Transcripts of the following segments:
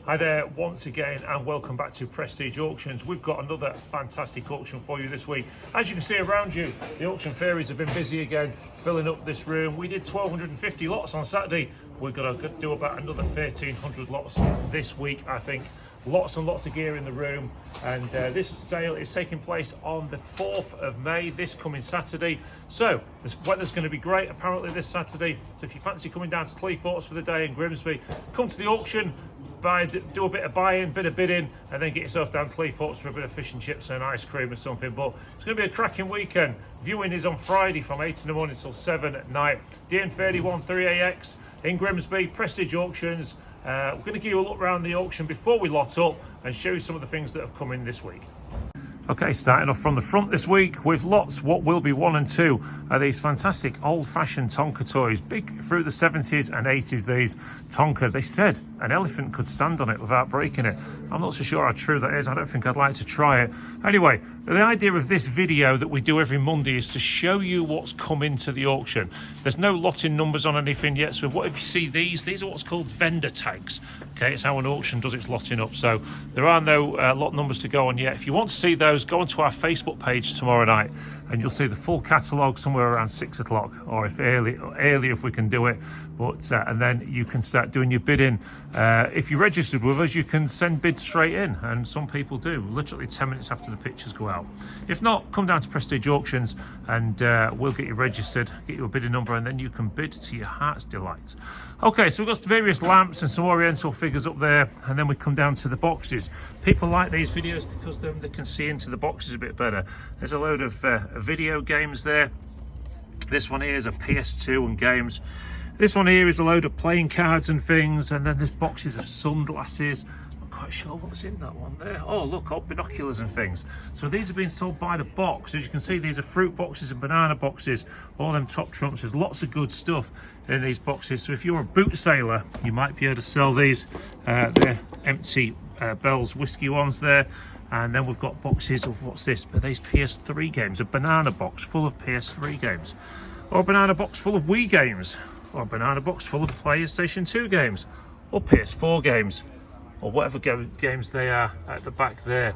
Hi there once again and welcome back to Prestige Auctions. We've got another fantastic auction for you this week. As you can see around you, the auction fairies have been busy again, filling up this room. We did 1,250 lots on Saturday. We're going to do about another 1,300 lots this week, I think. Lots and lots of gear in the room, and this sale is taking place on the 4th of May, this coming Saturday. So the weather's going to be great apparently this Saturday, so if you fancy coming down to Cleethorpes for the day in Grimsby, come to the auction, do a bit of buying, bit of bidding, and then get yourself down Cleethorpes for a bit of fish and chips and ice cream or something. But it's going to be a cracking weekend. Viewing is on Friday from 8 in the morning till 7 at night. DN31 3AX in Grimsby, Prestige Auctions. We're going to give you a look around the auction before we lot up and show you some of the things that have come in this week. Okay, starting off from the front this week with lots, what will be 1 and 2 are these fantastic old-fashioned Tonka toys, big through the 70s and 80s. These Tonka, they said an elephant could stand on it without breaking it. I'm not so sure how true that is. I don't think I'd like to try it. Anyway, the idea of this video that we do every Monday is to show you what's come into the auction. There's no lotting numbers on anything yet, so what if you see these are what's called vendor tags. Okay, it's how an auction does its lotting up, so there are no lot numbers to go on yet. If you want to see those, go onto our Facebook page tomorrow night and you'll see the full catalogue somewhere around 6 o'clock, or if early if we can do it. But and then you can start doing your bidding. If you're registered with us, you can send bids straight in, and some people do, literally 10 minutes after the pictures go out. If not, come down to Prestige Auctions and we'll get you registered, get you a bidding number, and then you can bid to your heart's delight. Okay, so we've got some various lamps and some oriental figures up there, and then we come down to the boxes. People like these videos because then they can see into the boxes a bit better. There's a load of video games there. This one here is a PS2 and games. This one here is a load of playing cards and things, and then there's boxes of sunglasses. I'm not quite sure what's in that one there. Oh, look, binoculars and things. So these are being sold by the box. As you can see, these are fruit boxes and banana boxes, all them top trumps. There's lots of good stuff in these boxes. So if you're a boot sailor, you might be able to sell these. They're empty Bell's whiskey ones there. And then we've got boxes of, what's this? But these PS3 games, a banana box full of PS3 games, or a banana box full of Wii games, or a banana box full of PlayStation 2 games, or PS4 games, or whatever games they are at the back there.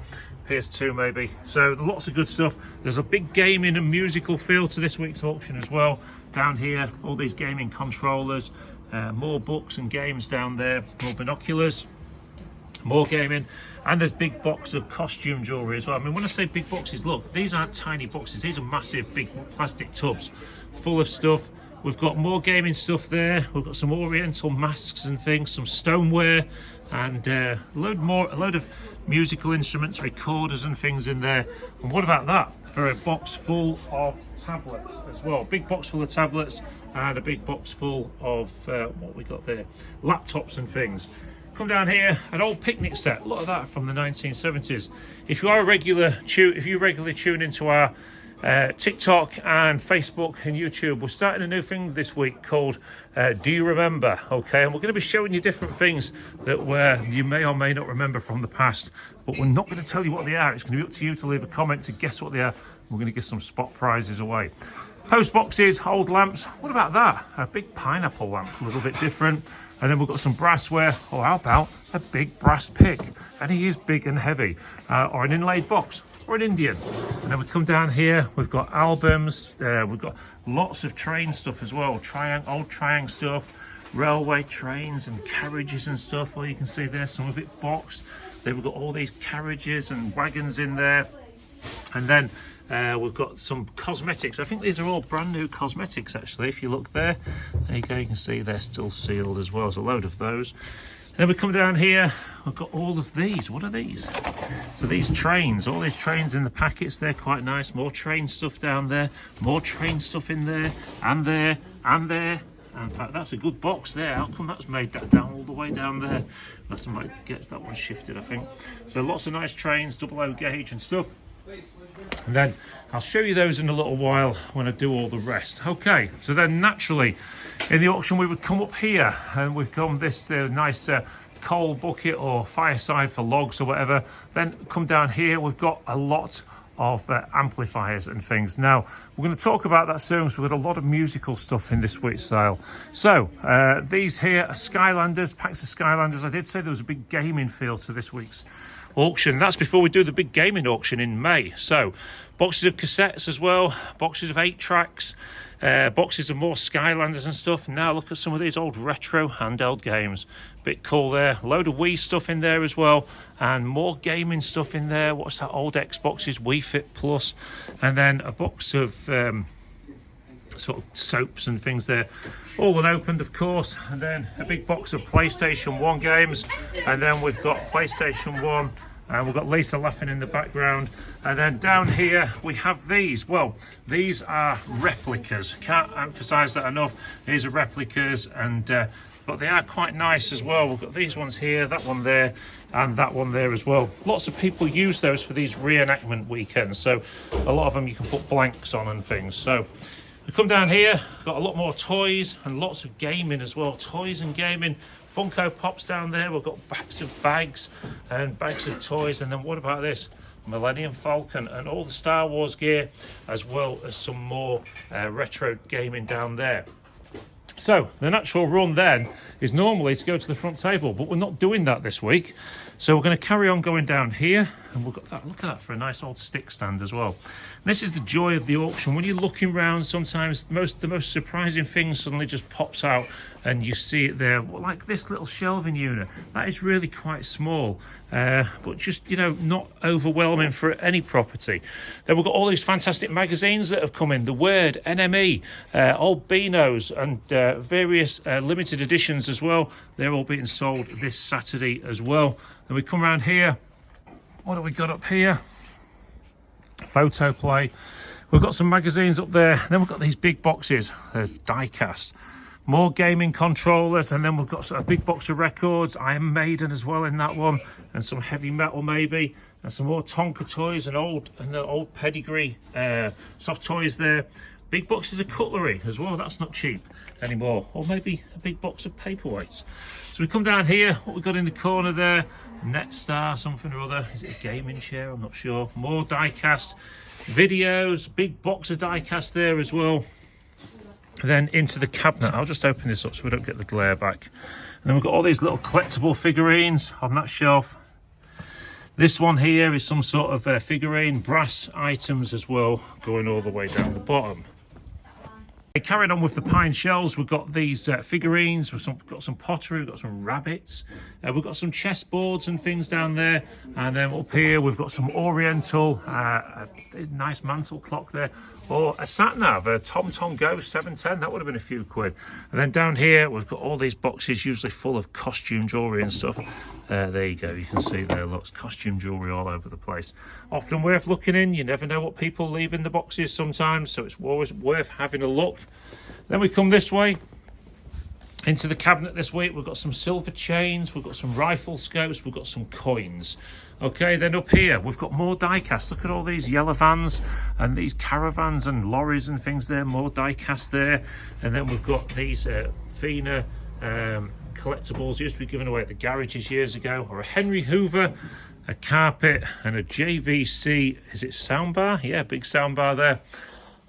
PS2 maybe. So lots of good stuff. There's a big gaming and musical feel to this week's auction as well. Down here, all these gaming controllers, more books and games down there, more binoculars, more gaming, and there's big box of costume jewelry as well. I mean, when I say big boxes, look, these aren't tiny boxes, these are massive big plastic tubs full of stuff. We've got more gaming stuff there. We've got some oriental masks and things, some stoneware, and a load of musical instruments, recorders and things in there. And what about that for a box full of tablets as well? Big box full of tablets and a big box full of what we got there, laptops and things. Come down here, an old picnic set. A lot of that from the 1970s. If you are a regular if you regularly tune into our TikTok and Facebook and YouTube, we're starting a new thing this week called Do You Remember? Okay, and we're going to be showing you different things that you may or may not remember from the past, but we're not going to tell you what they are. It's going to be up to you to leave a comment to guess what they are. We're going to give some spot prizes away. Post boxes, old lamps. What about that? A big pineapple lamp, a little bit different. And then we've got some brassware, or how about a big brass pick? And he is big and heavy, or an inlaid box, or an Indian. And then we come down here, we've got albums, we've got lots of train stuff as well, old Triang stuff, railway trains and carriages and stuff. Well, you can see there, some of it boxed. Then we've got all these carriages and wagons in there. And then we've got some cosmetics. I think these are all brand new cosmetics actually. If you look there you go, you can see they're still sealed as well. There's a load of those. And then we come down here, we've got all of these. What are these? So these trains, all these trains in the packets, they're quite nice. More train stuff down there, more train stuff in there, and there, and there. In fact, that's a good box there. How come that's made that down all the way down there? Let's get that one shifted, I think. So lots of nice trains, double O gauge and stuff. And then I'll show you those in a little while when I do all the rest. Okay, so then naturally in the auction we would come up here, and we've got this nice coal bucket or fireside for logs or whatever. Then come down here, we've got a lot of amplifiers and things. Now, we're going to talk about that soon, so we've got a lot of musical stuff in this week's sale. So, these here are Skylanders, packs of Skylanders. I did say there was a big gaming feel to this week's auction. That's before we do the big gaming auction in May. So, boxes of cassettes as well, boxes of 8-tracks, boxes of more Skylanders and stuff. Now, look at some of these old retro handheld games. Bit cool there. Load of Wii stuff in there as well, and more gaming stuff in there. What's that? Old Xboxes, Wii Fit Plus, and then a box of sort of soaps and things there, all unopened, of course. And then a big box of PlayStation 1 games, and then we've got PlayStation 1. We've got Lisa laughing in the background. And then down here we have these. Well, these are replicas. Can't emphasize that enough. These are replicas, and but they are quite nice as well. We've got these ones here, that one there, and that one there as well. Lots of people use those for these reenactment weekends, so a lot of them you can put blanks on and things. So we come down here, got a lot more toys and lots of gaming as well. Toys and gaming. Funko Pops down there. We've got bags and bags of toys. And then what about this? Millennium Falcon and all the Star Wars gear, as well as some more retro gaming down there. So the natural run then is normally to go to the front table, but we're not doing that this week. So we're going to carry on going down here, and we've got that. Look at that, for a nice old stick stand as well. And this is the joy of the auction. When you're looking around, sometimes the most surprising thing suddenly just pops out, and you see it there. Like this little shelving unit, that is really quite small, but just, you know, not overwhelming for any property. Then we've got all these fantastic magazines that have come in. The Word, NME, Old Beanos, and various limited editions as well. They're all being sold this Saturday as well. Then we come around here. What have we got up here? Photo Play. We've got some magazines up there. Then we've got these big boxes of die-cast. More gaming controllers, and then we've got a big box of records. Iron Maiden as well in that one, and some heavy metal maybe, and some more Tonka toys and old pedigree soft toys there. Big boxes of cutlery as well. That's not cheap anymore. Or maybe a big box of paperweights. So we come down here. What we've got in the corner there? Netstar, something or other. Is it a gaming chair? I'm not sure. More die-cast videos. Big box of die-cast there as well. Then into the cabinet. I'll just open this up so we don't get the glare back. And then we've got all these little collectible figurines on that shelf. This one here is some sort of figurine, brass items as well, going all the way down the bottom. Carrying on with the pine shelves, we've got these figurines, we've got some pottery, we've got some rabbits, we've got some chessboards and things down there, and then up here we've got some oriental, a nice mantle clock there, or a sat-nav, a TomTom Go 710, that would have been a few quid. And then down here we've got all these boxes, usually full of costume jewellery and stuff. There you go, you can see there, lots of costume jewellery all over the place. Often worth looking in. You never know what people leave in the boxes sometimes, so it's always worth having a look. Then we come this way into the cabinet this week. We've got some silver chains, we've got some rifle scopes, we've got some coins. Okay, then up here we've got more die-cast. Look at all these yellow vans and these caravans and lorries and things there, more die-cast there. And then we've got these Fina collectibles, used to be given away at the garages years ago, or a Henry Hoover, a carpet, and a JVC, is it soundbar? Yeah, big soundbar there.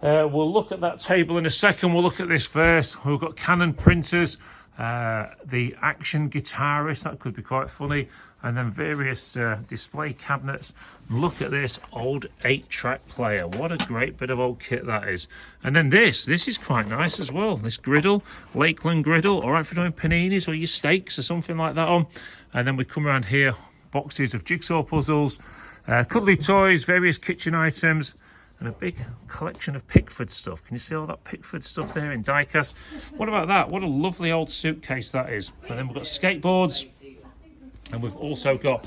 We'll look at that table in a second. We'll look at this first. We've got Canon printers, the Action guitarist, that could be quite funny, and then various display cabinets. Look at this old 8-track player. What a great bit of old kit that is. And then this is quite nice as well. This griddle, Lakeland griddle, all right for doing paninis or your steaks or something like that on. And then we come around here, boxes of jigsaw puzzles, cuddly toys, various kitchen items, and a big collection of Pickford stuff. Can you see all that Pickford stuff there in diecast? What about that? What a lovely old suitcase that is. And then we've got skateboards, and we've also got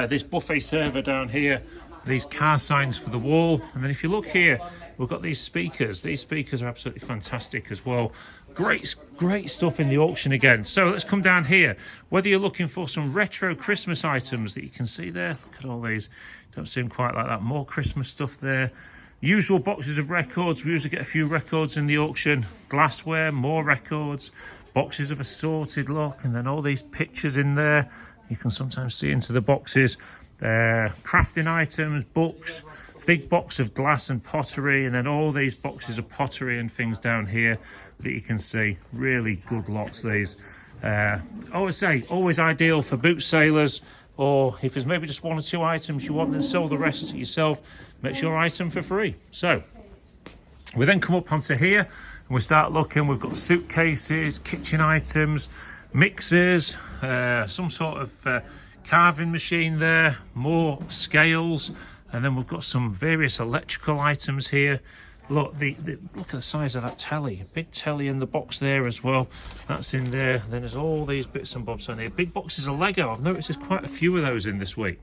this buffet server down here, these car signs for the wall. And then if you look here, we've got these speakers. These speakers are absolutely fantastic as well. Great stuff in the auction again. So let's come down here. Whether you're looking for some retro Christmas items that you can see there, look at all these. Don't seem quite like that. More Christmas stuff there. Usual boxes of records. We usually get a few records in the auction. Glassware, more records. Boxes of assorted look, and then all these pictures in there. You can sometimes see into the boxes. Crafting items, books, big box of glass and pottery, and then all these boxes of pottery and things down here that you can see. Really good lots, these. I always say, always ideal for boot sailors, or if there's maybe just 1 or 2 items you want, then sell the rest yourself. Makes your item for free. So we then come up onto here and we start looking. We've got suitcases, kitchen items, mixers, some sort of carving machine there, more scales, and then we've got some various electrical items here. Look, look at the size of that telly. Big telly in the box there as well. That's in there. Then there's all these bits and bobs on here. Big boxes of Lego. I've noticed there's quite a few of those in this week.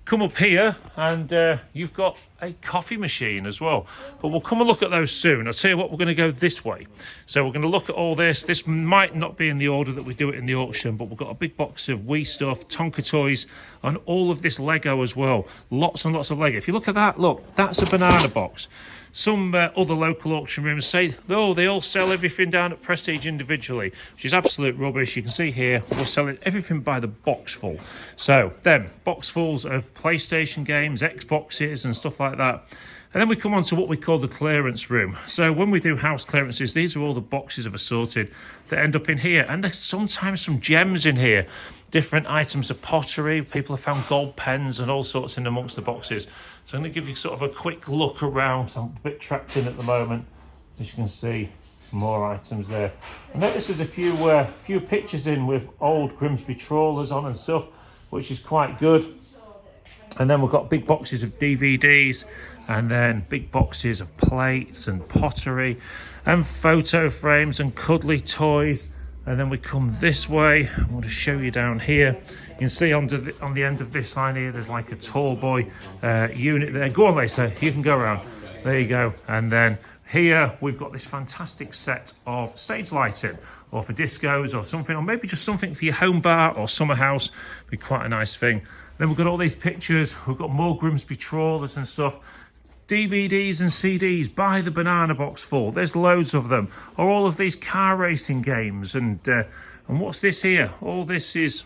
Come up here and you've got a coffee machine as well. But we'll come and look at those soon. I'll tell you what, we're going to go this way. So we're going to look at all this. This might not be in the order that we do it in the auction, but we've got a big box of Wii stuff, Tonka toys, and all of this Lego as well. Lots and lots of Lego. If you look at that, look, that's a banana box. Some other local auction rooms say, oh, they all sell everything down at Prestige individually, which is absolute rubbish. You can see here, we're selling everything by the box full. So then, boxfuls of PlayStation games, Xboxes and stuff like that. And then we come on to what we call the clearance room. So when we do house clearances, these are all the boxes of assorted that end up in here. And there's sometimes some gems in here. Different items of pottery. People have found gold pens and all sorts in amongst the boxes. So I'm going to give you sort of a quick look around. So I'm a bit trapped in at the moment. As you can see, more items there. I notice there's a few pictures in with old Grimsby trawlers on and stuff, which is quite good. And then we've got big boxes of DVDs, and then big boxes of plates and pottery and photo frames and cuddly toys. And then we come this way. I want to show you down here. You can see on the end of this line here, there's like a tall boy unit there. Go on, Lisa, you can go around. There you go. And then here we've got this fantastic set of stage lighting, or for discos or something, or maybe just something for your home bar or summer house. Be quite a nice thing. Then we've got all these pictures. We've got more Grimsby trawlers and stuff. DVDs and CDs by the banana box full. There's loads of them. Or all of these car racing games. And what's this here? All this is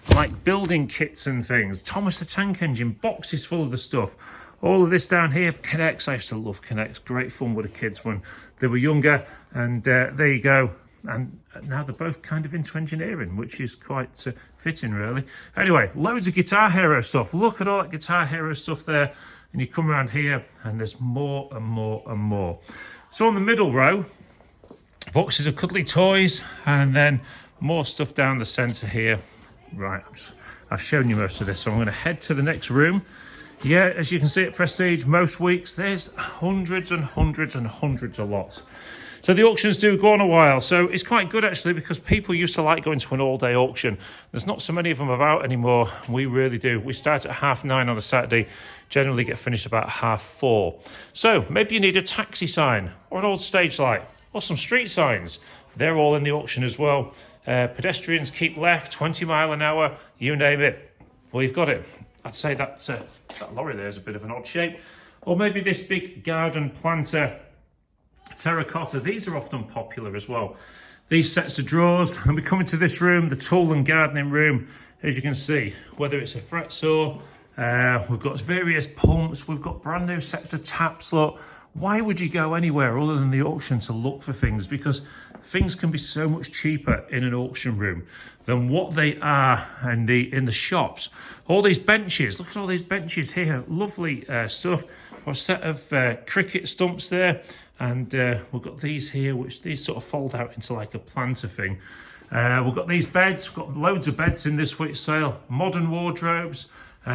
like building kits and things. Thomas the Tank Engine, boxes full of the stuff. All of this down here, Connects. I used to love Connects. Great fun with the kids when they were younger. And there you go. And now they're both kind of into engineering, which is quite fitting, really. Anyway, loads of Guitar Hero stuff. Look at all that Guitar Hero stuff there. And you come around here, and there's more and more and more. So on the middle row, boxes of cuddly toys, and then more stuff down the centre here. Right, I've shown you most of this, so I'm going to head to the next room. Yeah, as you can see at Prestige, most weeks, there's hundreds and hundreds and hundreds of lots. So the auctions do go on a while, so it's quite good actually, because people used to like going to an all-day auction. There's not so many of them about anymore. We really do. We start at 9:30 on a Saturday, generally get finished about 4:30. So maybe you need a taxi sign, or an old stage light, or some street signs. They're all in the auction as well. Pedestrians keep left, 20 mile an hour, you name it. Well, you've got it. I'd say that lorry there is a bit of an odd shape. Or maybe this big garden planter, terracotta. These are often popular as well. These sets of drawers, and we come into this room, the tool and gardening room. As you can see, whether it's a fret saw, we've got various pumps, we've got brand new sets of taps. Look, why would you go anywhere other than the auction to look for things? Because things can be so much cheaper in an auction room than what they are in the shops. All these benches, look at all these benches here, lovely stuff. A set of cricket stumps there, and we've got these here, which these sort of fold out into like a planter thing. We've got these beds, we've got loads of beds in this week's sale. Modern wardrobes,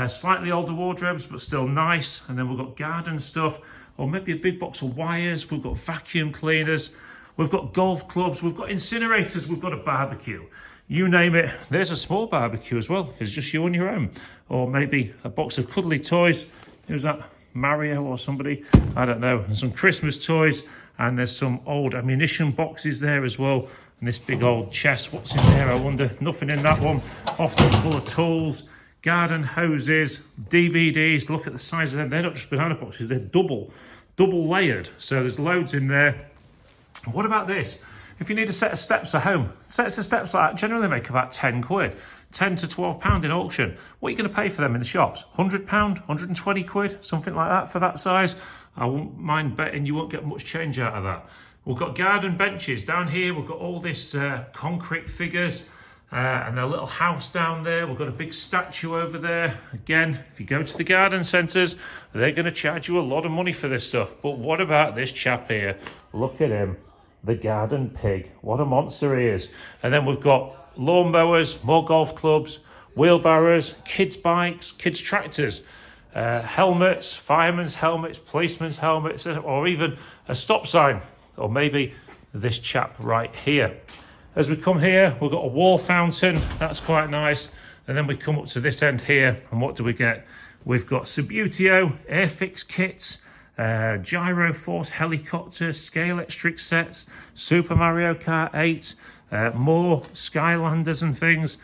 slightly older wardrobes, but still nice. And then we've got garden stuff, or maybe a big box of wires. We've got vacuum cleaners, we've got golf clubs, we've got incinerators, we've got a barbecue. You name it. There's a small barbecue as well, if it's just you on your own. Or maybe a box of cuddly toys. Who's that? Mario or somebody? I don't know. And some Christmas toys. And there's some old ammunition boxes there as well. And this big old chest. What's in there, I wonder? Nothing in that one. Often full of tools, garden hoses, DVDs. Look at the size of them. They're not just banana boxes. They're double layered. So there's loads in there. What about this? If you need a set of steps at home, sets of steps like that generally make about 10 quid. 10 to 12 pound in auction. What are you going to pay for them in the shops? 100 pound, 120 quid, something like that for that size. I won't mind betting you won't get much change out of that. We've got garden benches down here. We've got all this concrete figures and a little house down there. We've got a big statue over there. Again, if you go to the garden centres, they're going to charge you a lot of money for this stuff. But what about this chap here? Look at him, the garden pig. What a monster he is. And then we've got lawnmowers, more golf clubs, wheelbarrows, kids' bikes, kids' tractors, helmets, firemen's helmets, policemen's helmets, or even a stop sign. Or maybe this chap right here. As we come here, we've got a wall fountain. That's quite nice. And then we come up to this end here. And what do we get? We've got Subutio, Airfix kits, Gyro Force helicopters, scale electric sets, Super Mario Kart 8, more Skylanders and things.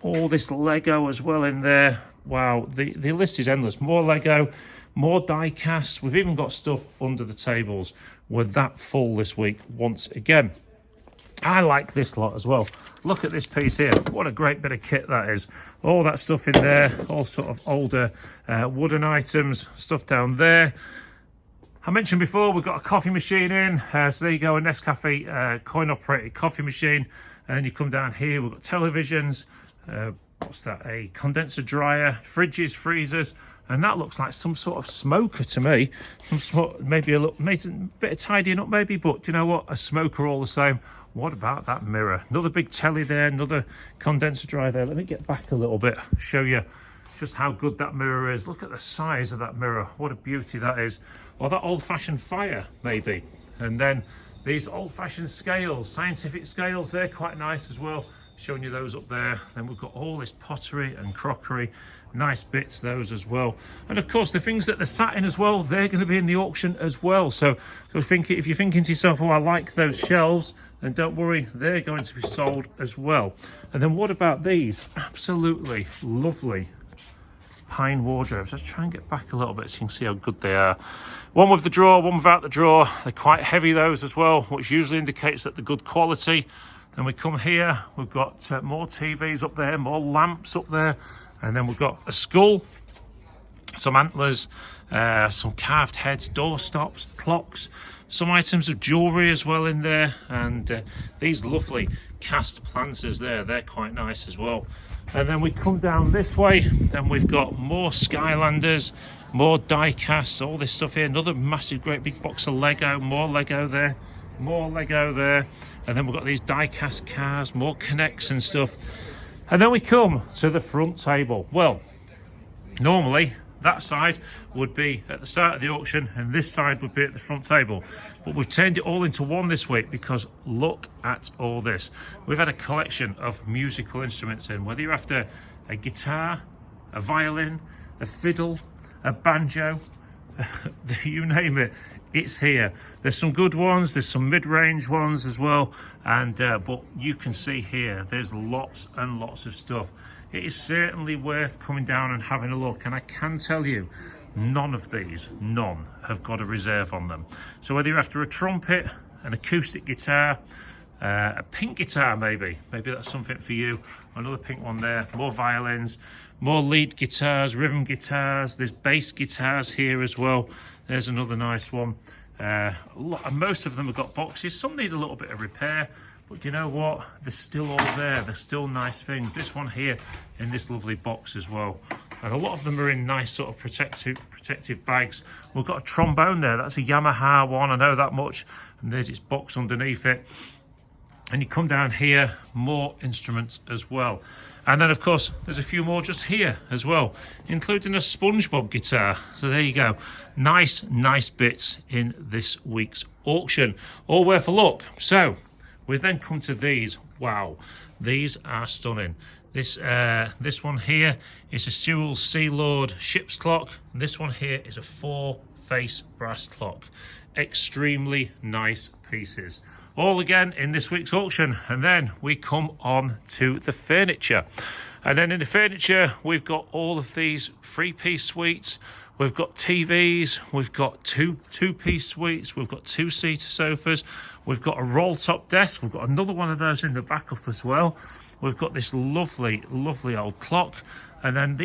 All this Lego as well in there. Wow, the list is endless. More Lego, more die casts. We've even got stuff under the tables. We're that full this week once again. I like this lot as well. Look at this piece here. What a great bit of kit that is. All that stuff in there, all sort of older wooden items, stuff down there. I mentioned before, we've got a coffee machine in. So there you go, a Nescafe coin-operated coffee machine. And then you come down here, we've got televisions. What's that? A condenser dryer, fridges, freezers. And that looks like some sort of smoker to me. Maybe a bit of tidying up maybe, but do you know what? A smoker all the same. What about that mirror? Another big telly there, another condenser dryer there. Let me get back a little bit, show you just how good that mirror is. Look at the size of that mirror. What a beauty that is. Or that old-fashioned fire, maybe. And then these old-fashioned scales, scientific scales, they're quite nice as well. Showing you those up there. Then we've got all this pottery and crockery. Nice bits, those as well. And of course, the things that they're sat in as well, they're going to be in the auction as well. So if you're thinking to yourself, oh, I like those shelves, then don't worry, they're going to be sold as well. And then what about these? Absolutely lovely pine wardrobes. Let's try and get back a little bit so you can see how good they are. One with the drawer, one without the drawer. They're quite heavy, those as well, which usually indicates that they're good quality. Then we come here, we've got more TVs up there, more lamps up there. And then we've got a skull, some antlers, some carved heads, door stops, clocks, some items of jewellery as well in there. And these lovely cast planters there, they're quite nice as well. And then we come down this way, and we've got more Skylanders, more die casts, all this stuff here. Another massive, great big box of Lego, more Lego there, more Lego there. And then we've got these die cast cars, more Connects and stuff. And then we come to the front table. Well, normally that side would be at the start of the auction and this side would be at the front table. But we've turned it all into one this week because look at all this. We've had a collection of musical instruments in, whether you're after a guitar, a violin, a fiddle, a banjo, you name it, it's here. There's some good ones, there's some mid-range ones as well, and but you can see here there's lots and lots of stuff. It is certainly worth coming down and having a look, and I can tell you none of these, none have got a reserve on them. So whether you're after a trumpet, an acoustic guitar, a pink guitar maybe that's something for you, another pink one there, more violins, more lead guitars, rhythm guitars, there's bass guitars here as well. There's another nice one. Most of them have got boxes. Some need a little bit of repair, but do you know what? They're still all there. They're still nice things. This one here in this lovely box as well. And a lot of them are in nice sort of protective bags. We've got a trombone there. That's a Yamaha one. I know that much. And there's its box underneath it. And you come down here, more instruments as well. And then, of course, there's a few more just here as well, including a SpongeBob guitar. So there you go. Nice bits in this week's auction. All worth a look. So we then come to these. Wow, these are stunning. This one here is a Sewell Sea Lord ship's clock. And this one here is a 4-face brass clock. Extremely nice pieces. All again in this week's auction. And then we come on to the furniture. And then in the furniture, we've got all of these 3-piece suites. We've got TVs. We've got two-piece suites. We've got 2-seater sofas. We've got a roll-top desk. We've got another one of those in the backup as well. we've got this lovely old clock. And then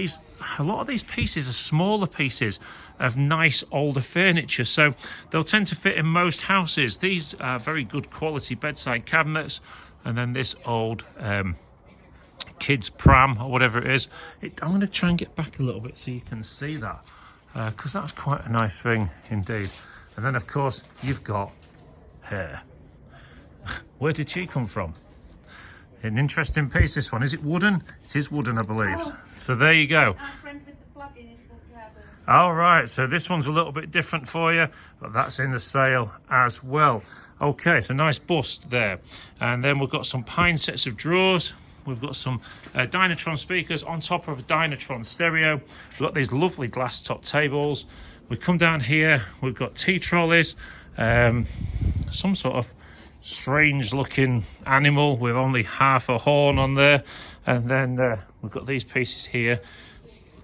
a lot of these pieces are smaller pieces of nice older furniture, so they'll tend to fit in most houses. These are very good quality bedside cabinets. And then this old kids pram or whatever it is. I'm going to try and get back a little bit so you can see that, because that's quite a nice thing indeed. And then of course you've got hair. Where did she come from? An interesting piece, this one. Is it wooden? It is wooden, I believe. Oh. So there you go. All right, so this one's a little bit different for you, but that's in the sale as well. Okay, so nice bust there. And then we've got some pine sets of drawers. We've got some Dynatron speakers on top of a Dynatron stereo. We've got these lovely glass top tables. We come down here, we've got tea trolleys, some sort of strange looking animal with only half a horn on there. And then we've got these pieces here.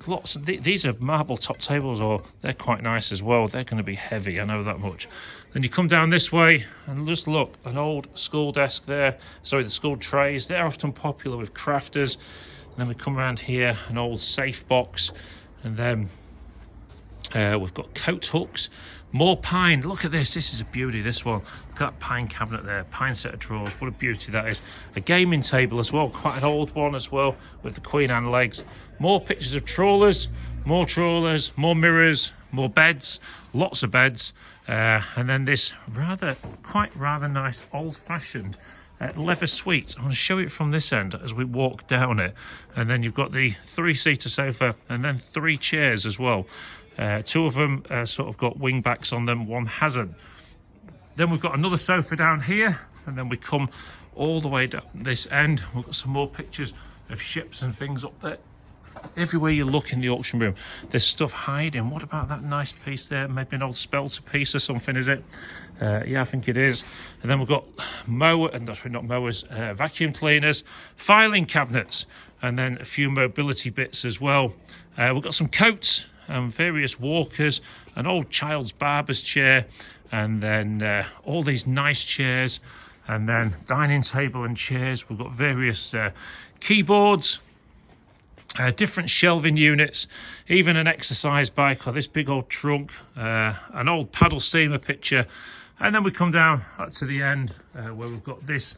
Lots of these are marble top tables, or they're quite nice as well. They're going to be heavy, I know that much. Then you come down this way and just look, an old school desk there. Sorry, the school trays. They're often popular with crafters. And then we come around here, an old safe box, and then we've got coat hooks. More pine. Look at this. This is a beauty, this one. Look at that pine cabinet there. Pine set of drawers. What a beauty that is. A gaming table as well. Quite an old one as well, with the Queen Anne legs. More pictures of trawlers. More mirrors, more beds. Lots of beds. And then this rather nice old-fashioned leather suite. I'm going to show it from this end as we walk down it. And then you've got the 3-seater sofa and then 3 chairs as well. 2 of them sort of got wing backs on them, 1 hasn't. Then we've got another sofa down here, and then we come all the way down this end. We've got some more pictures of ships and things up there. Everywhere you look in the auction room, there's stuff hiding. What about that nice piece there? Maybe an old spelter piece or something, is it? Yeah, I think it is. And then we've got vacuum cleaners, filing cabinets, and then a few mobility bits as well. We've got some coats and various walkers, an old child's barber's chair, and then all these nice chairs, and then dining table and chairs. We've got various keyboards, different shelving units, even an exercise bike, or this big old trunk, an old paddle steamer picture. And then we come down to the end where we've got these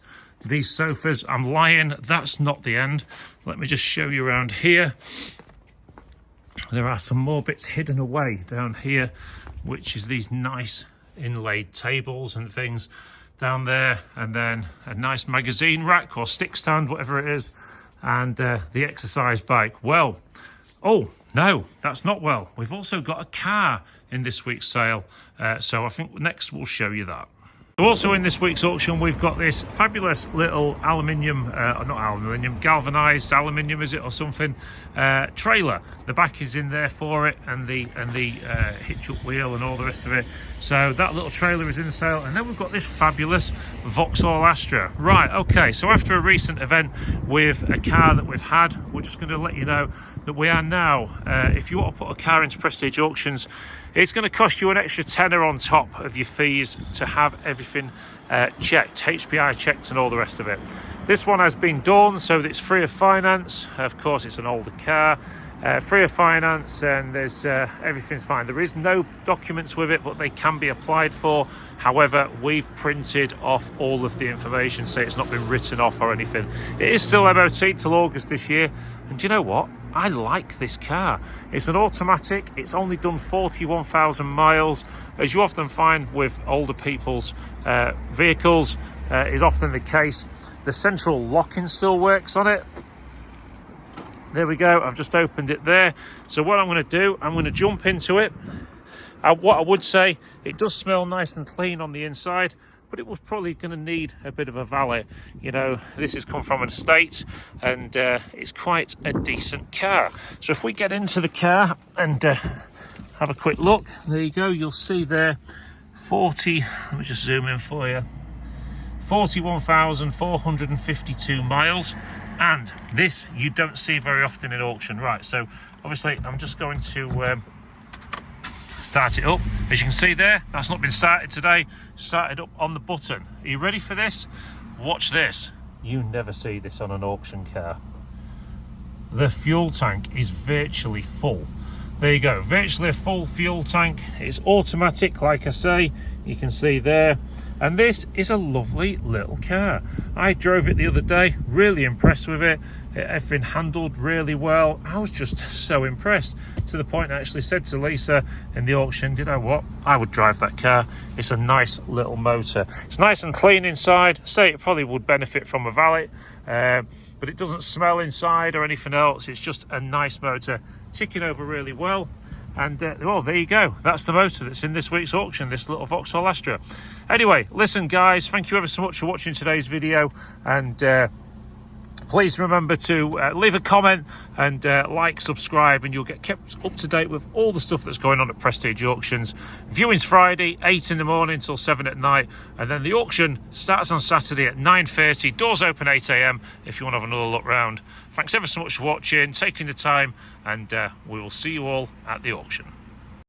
sofas. I'm lying, that's not the end. Let me just show you around here. There are some more bits hidden away down here, which is these nice inlaid tables and things down there, and then a nice magazine rack or stick stand, whatever it is, and the exercise bike. Well, oh no, that's not well. We've also got a car in this week's sale, so I think next we'll show you that. Also in this week's auction, we've got this fabulous little galvanized aluminium, is it, or something, trailer. The back is in there for it, and the hitch up wheel and all the rest of it. So that little trailer is in sale. And then we've got this fabulous Vauxhall Astra. Right, okay, so after a recent event with a car that we've had, we're just going to let you know that we are now, if you want to put a car into Prestige Auctions, it's going to cost you an extra tenner on top of your fees to have everything checked, HPI checked and all the rest of it. This one has been done, so it's free of finance. Of course, it's an older car, free of finance, and there's everything's fine. There is no documents with it, but they can be applied for. However, we've printed off all of the information, so it's not been written off or anything. It is still MOT till August this year, and do you know what? I like this car. It's an automatic. It's only done 41,000 miles. As you often find with older people's vehicles, is often the case. The central locking still works on it. There we go. I've just opened it there. So what I'm going to do, I'm going to jump into it. What I would say, it does smell nice and clean on the inside, but it was probably going to need a bit of a valet. You know, this has come from an estate, and it's quite a decent car. So if we get into the car and have a quick look, there you go. You'll see there, let me just zoom in for you, 41,452 miles. And this you don't see very often in auction. Right, so obviously I'm just going to start it up. As you can see there, that's not been started today. Started up on the button. Are you ready for this? Watch this. You never see this on an auction car. The fuel tank is virtually full. There you go, virtually a full fuel tank. It's automatic, like I say, you can see there. And this is a lovely little car. I drove it the other day, really impressed with it. Everything handled really well. I was just so impressed, to the point I actually said to Lisa in the auction, you know what, I would drive that car. It's a nice little motor. It's nice and clean inside. Say it probably would benefit from a valet, but it doesn't smell inside or anything else. It's just a nice motor, ticking over really well. And well, there you go, that's the motor that's in this week's auction, this little Vauxhall Astra. Anyway, listen guys, thank you ever so much for watching today's video, and please remember to leave a comment and like, subscribe, and you'll get kept up to date with all the stuff that's going on at Prestige Auctions. Viewing's Friday, 8 in the morning till 7 at night, and then the auction starts on Saturday at 9:30. Doors open 8 AM if you want to have another look round. Thanks ever so much for watching, taking the time, and we will see you all at the auction.